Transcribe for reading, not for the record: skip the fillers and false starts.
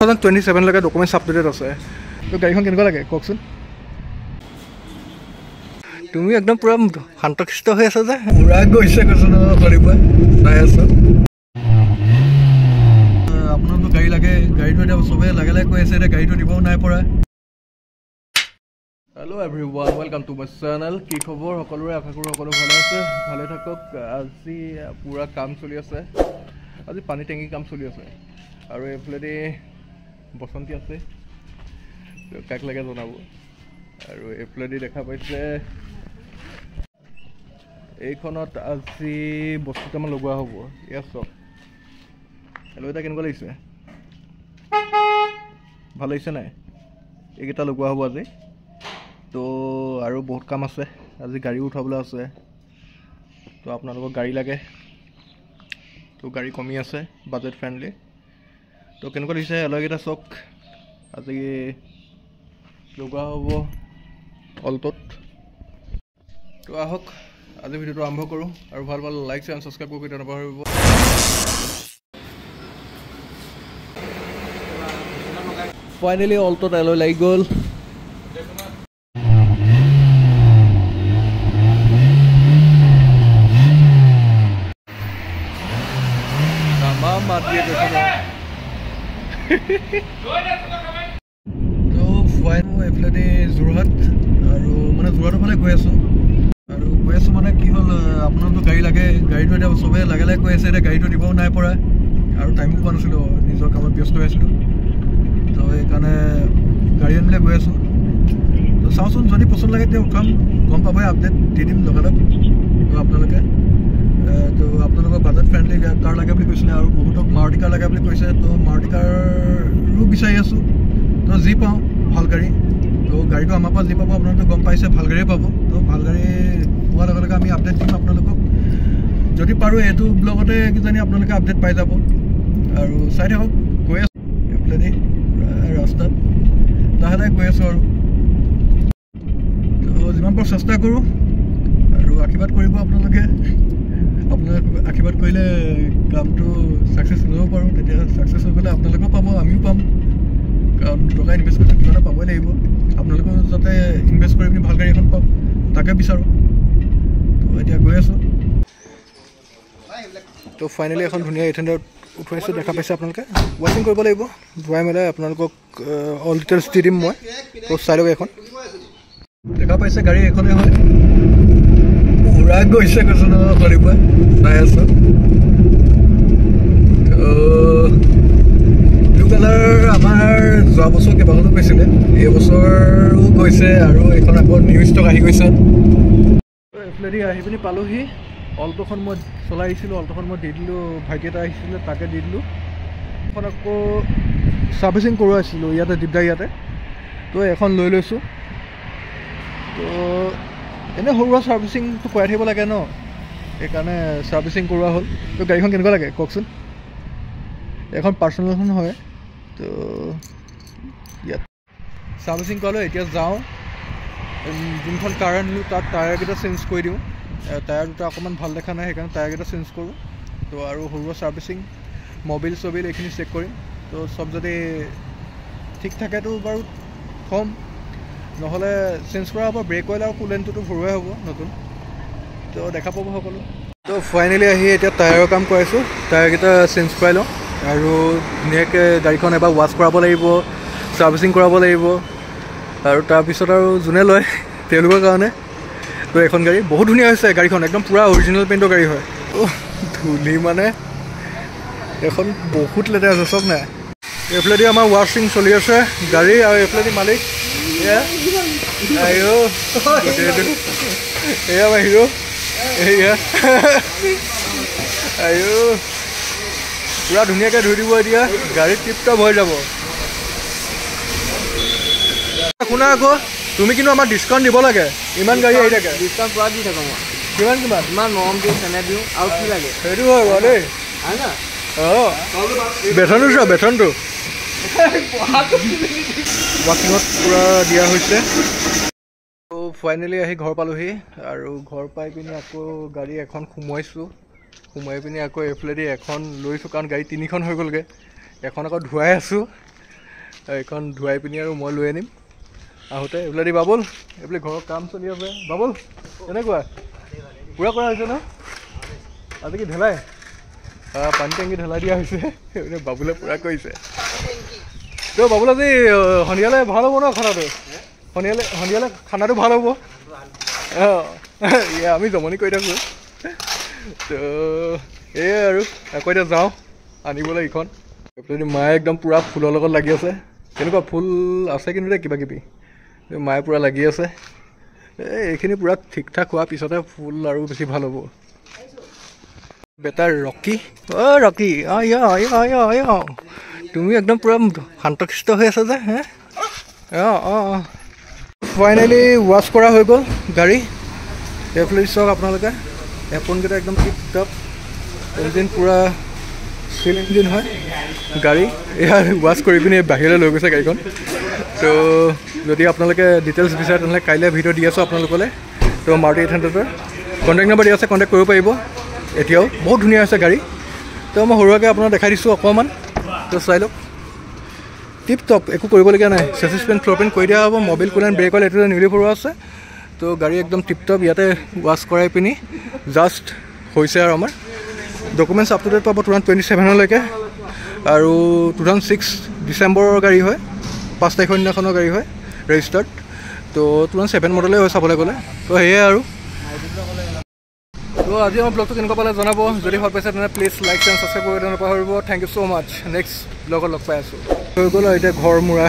2027 documents updated আছে। তো গাড়ীখন কেনেকুৱা লাগে কওকচোন। তুমি একদম পুৰা শান্তশিষ্ট হৈ আছা যে পুৰা গৈছে কৈছো কৰিব চাই আছো। আপোনালোকৰ গাড়ী লাগে, গাড়ীটো এতিয়া চবে লাগে লাগে কৈ আছে, এতিয়া গাড়ীটো দিবও নাই পৰা। Hello' everyone, welcome to my channel. কি খবৰ সকলোৰে? আশা কৰোঁ সকলো ভালে আছে, ভালে থাকক। আজি পুৰা কাম চলি আছে, আজি পানী টেংকি কাম চলি আছে আৰু এইফালেদি বসন্তী আছে, কাক লাগে জনাব। আৰু এইফালেদি দেখা পাইছে এইখনত আজি বস্তু কেইটামান লগোৱা হ'ব। ইয়াত চব হেল্ল' এটা কেনেকুৱা লাগিছে? ভাল লাগিছে নাই? এইকেইটা লগোৱা হ'ব আজি। তো আৰু বহুত কাম আছে, আজি গাড়ী উঠাবলৈ আছে। তো আপোনালোকক গাড়ী লাগে, তো গাড়ী কমি আছে, বাজেট ফ্ৰেণ্ডলি। তো কেনেকুৱা দিছে এলয়কেইটা চাওক। আজি লগোৱা হ'ব অলটোত। তো আহক আজি ভিডিঅ'টো আৰম্ভ কৰোঁ, আৰু ভাল ভাল লাইক এণ্ড ছাবস্ক্ৰাইব কৰি কেতিয়া নাপাহৰিব। ফাইনেলি অলটোত এলয় লাগি গ'ল। তো এইফালেদি যোৰহাট, আৰু মানে যোৰহাটৰ ফালে গৈ আছোঁ। আৰু গৈ আছোঁ মানে কি হ'ল, আপোনালোকৰ গাড়ী লাগে, গাড়ীটো এতিয়া চবে লাগে লাগে কৈ আছে, এতিয়া গাড়ীটো দিবও নাই পৰা। আৰু টাইমো পোৱা নাছিলোঁ, নিজৰ কামত ব্যস্ত হৈ আছিলোঁ। তো সেইকাৰণে গাড়ী আনিলে গৈ আছোঁ। তো চাওঁচোন, যদি পচন্দ লাগে তেতিয়া উঠাম, গম পাবই, আপডেট দি দিম লগালগ। তো আপোনালোকে তো আপোনালোকৰ বাজেট ফ্ৰেণ্ডলি কাৰ লাগে বুলি কৈছিলে, আৰু বহুতক মাৰুতি কাৰ লাগে বুলি কৈছে। তো মাৰুতি কাৰো বিচাৰি আছোঁ। তো যি পাওঁ ভাল গাড়ী, তো গাড়ীটো আমাৰ পৰা যি পাব আপোনালোকে গম পাইছে, ভাল গাড়ীয়ে পাব। তো ভাল গাড়ী পোৱাৰ লগে লগে আমি আপডেট দিম আপোনালোকক। যদি পাৰোঁ এইটো ব্লগতে কিজানি আপোনালোকে আপডেট পাই যাব। আৰু চাই থাকক, গৈ আছোঁ এইফালেদি ৰাস্তাত লাহে লাহে গৈ আছোঁ। আৰু তো যিমান পাৰোঁ চেষ্টা কৰোঁ, আৰু আশীৰ্বাদ কৰিব আপোনালোকে। আপোনালোকে আশীৰ্বাদ কৰিলে কামটো ছাকচেছ ল'ব পাৰোঁ, তেতিয়া ছাকচেছ হৈ গ'লে আপোনালোকেও পাব, আমিও পাম। কাৰণ টকা ইনভেষ্ট কৰিলে কিবা এটা পাবই লাগিব। আপোনালোকেও যাতে ইনভেষ্ট কৰি পিনি ভাল গাড়ী এখন পাওক, তাকে বিচাৰোঁ। তো এতিয়া গৈ আছোঁ। তো ফাইনেলি এখন ধুনীয়া 800 উঠোৱাইছোঁ, দেখা পাইছে আপোনালোকে। ৱাচিং কৰিব লাগিব, ধুৱাই মেলাই আপোনালোকক অল ডিটেইলছ দি দিম মই। তো চাই লওক, এখন দেখা পাইছে গাড়ী এখনেই হয়, পুৰা গৈছে কৈছো কৰিব চাই আছোঁ। ব্লু কালাৰ আমাৰ যোৱা বছৰ কেইবাখনো গৈছিলে, এইবছৰো গৈছে, আৰু এইখন আকৌ নিউ ষ্টক আহি গৈছে। এইফালেদি আহি পিনি পালোহি। অলটোখন মই চলাই আহিছিলোঁ, অলটোখন মই দি দিলোঁ, ভাইটি এটা আহিছিলে তাকে দি দিলোঁ। এখন আকৌ ছাৰ্ভিচিং কৰোৱাইছিলোঁ ইয়াতে দিগদাৰ ইয়াতে। তো এখন লৈ লৈছোঁ। তো এনেই সৰু সুৰা ছাৰ্ভিচিংটো কৰাই থাকিব লাগে ন, সেইকাৰণে ছাৰ্ভিচিং কৰোৱা হ'ল। তো গাড়ীখন কেনেকুৱা লাগে কওকচোন। এখন পাৰ্চনেলখন হয়। তো ইয়াত ছাৰ্ভিচিং কৰালোঁ। এতিয়া যাওঁ, যোনখন কাৰ আনিলোঁ তাত টায়াৰকেইটা চেঞ্জ কৰি দিওঁ। টায়াৰ দুটা অকণমান ভাল দেখা নাই, সেইকাৰণে টায়াৰকেইটা চেঞ্জ কৰোঁ। তো আৰু সৰু সুৰা ছাৰ্ভিচিং, মবিল চবিল এইখিনি চেক কৰিম। তো চব যদি ঠিক থাকেতো বাৰু থ'ম, নহ'লে চেঞ্জ কৰা হ'ব। ব্ৰেক অইল আৰু কুলেণ্টটোতো ভৰোৱাই হ'ব নতুন। তো দেখা পাব সকলো। তো ফাইনেলি আহি এতিয়া টায়াৰৰ কাম কৰাইছোঁ, টায়াৰকেইটা চেঞ্জ কৰাই লওঁ, আৰু ধুনীয়াকৈ গাড়ীখন এবাৰ ৱাছ কৰাব লাগিব, ছাৰ্ভিচিং কৰাব লাগিব। আৰু তাৰপিছত আৰু যোনে লয় তেওঁলোকৰ কাৰণে। তো এখন গাড়ী বহুত ধুনীয়া হৈছে, গাড়ীখন একদম পূৰা অৰিজিনেল পেইণ্টৰ গাড়ী হয়। তো ধূলি মানে এখন বহুত লেতেৰা আছে, চব নাই। এইফালেদি আমাৰ ৱাশ্বিং চলি আছে গাড়ী, আৰু এইফালেদি মালিক এয়া এয়া বাহিৰ এয়া পুৰা ধুনীয়াকৈ ধুই দিব। এতিয়া গাড়ী টিপটপ হৈ যাব। শুনা আকৌ, তুমি কিন্তু আমাৰ ডিছকাউণ্ট দিব লাগে, ইমান গাড়ী আহি থাকে। ডিছকাউণ্ট পুৰা দি থাকোঁ মই। কিমান কিমান ইমান মৰম দিওঁ, চেনেহ দিওঁ, আৰু কি লাগে সেইটো হয় বাৰু দেই। অঁ বেতনটো চোৱা, বেতনটো ৱাকিঙত পূৰা দিয়া হৈছে। তো ফাইনেলি আহি ঘৰ পালোহি, আৰু ঘৰ পাই পিনি আকৌ গাড়ী এখন সোমোৱাইছোঁ। সোমাই পিনি আকৌ এইফালেদি এখন লৈছোঁ, কাৰণ গাড়ী 3খন হৈ গ'লগৈ। এখন আকৌ ধুৱাই আছোঁ। এইখন ধুৱাই পিনি আৰু মই লৈ আনিম আহোঁতে। এইফালে দি বাবুল, এইফালে ঘৰৰ কাম চলি আছে। বাবুল কেনেকুৱা? পূৰা কৰা হৈছে ন? আজি কি ঢেলাই পানী টেংকি ঢেলাই দিয়া হৈছে। বাবুলে পূৰা কৰিছে। তো বাবুল আজি সন্ধিয়ালৈ ভাল হ'ব ন খানাটো? সন্ধিয়ালৈ খানাটো ভাল হ'ব। অঁ আমি জমনি কৰি থাকোঁ। তো এয়াই আৰু আকৌ এতিয়া যাওঁ আনিবলৈ এইখন। এইফালে মায়ে একদম পূৰা ফুলৰ লগত লাগি আছে। তেনেকুৱা ফুল আছে কিন্তু দেই কিবা কিবি, মায়ে পূৰা লাগি আছে। এইখিনি পূৰা ঠিক ঠাক হোৱাৰ পিছতে ফুল আৰু বেছি ভাল হ'ব। বেটাৰ ৰকি, অ' ৰকি, তুমি একদম পূৰা শান্তশিষ্ট হৈ আছা যে। হে অঁ ফাইনেলি ৱাছ কৰা হৈ গ'ল গাড়ী। এইফালে চাওক আপোনালোকে এপনকেইটা একদম টিপ টপ, ইঞ্জিন পূৰা চিল ইঞ্জিন হয় গাড়ী। এয়া ৱাছ কৰি পিনি বাহিৰলৈ লৈ গৈছে গাড়ীখন। তো যদি আপোনালোকে ডিটেইলছ বিচাৰে তেনেহ'লে কাইলৈ ভিডিঅ' দি আছোঁ আপোনালোকলৈ। তো মাৰুতি 800ৰ কণ্টেক্ট নাম্বাৰ দি আছে, কণ্টেক্ট কৰিব পাৰিব। এতিয়াও বহুত ধুনীয়া হৈছে গাড়ী। তো মই সৰুৱাকৈ আপোনাক দেখাই দিছোঁ অকণমান। তো চাই লওক, টিপ টপ, একো কৰিবলগীয়া নাই। চেচিছ পেন ফ্ল'ৰ পেন কৰি দিয়া হ'ব। মবিল কুলেন ব্ৰেক অইল এইটো নিউলি ভৰোৱা আছে। তো গাড়ী একদম টিপ টপ। ইয়াতে ৱাছ কৰাই পিনি জাষ্ট হৈছে আৰু আমাৰ ডকুমেণ্টছ আপ টু ডেট পাব 2027লৈকে। আৰু 2006 ডিচেম্বৰৰ গাড়ী হয়, 5 তাৰিখৰ দিনাখনৰ গাড়ী হয় ৰেজিষ্টাৰ্ড। তো 2007 মডেলেই হয় চাবলৈ গ'লে। তো সেয়াই আৰু। তো আজি আমাৰ ব্লগটো কেনেকুৱা পালে জনাব। যদি ভাল পাইছে তেনেহ'লে প্লিজ লাইক এণ্ড ছাবস্ক্ৰাইব কৰিব নাপাহৰিব। Thank you so' much. Next ব্লগত লগ পাই আছোঁ। হৈ গ'ল আৰু এতিয়া ঘৰ মুৰা।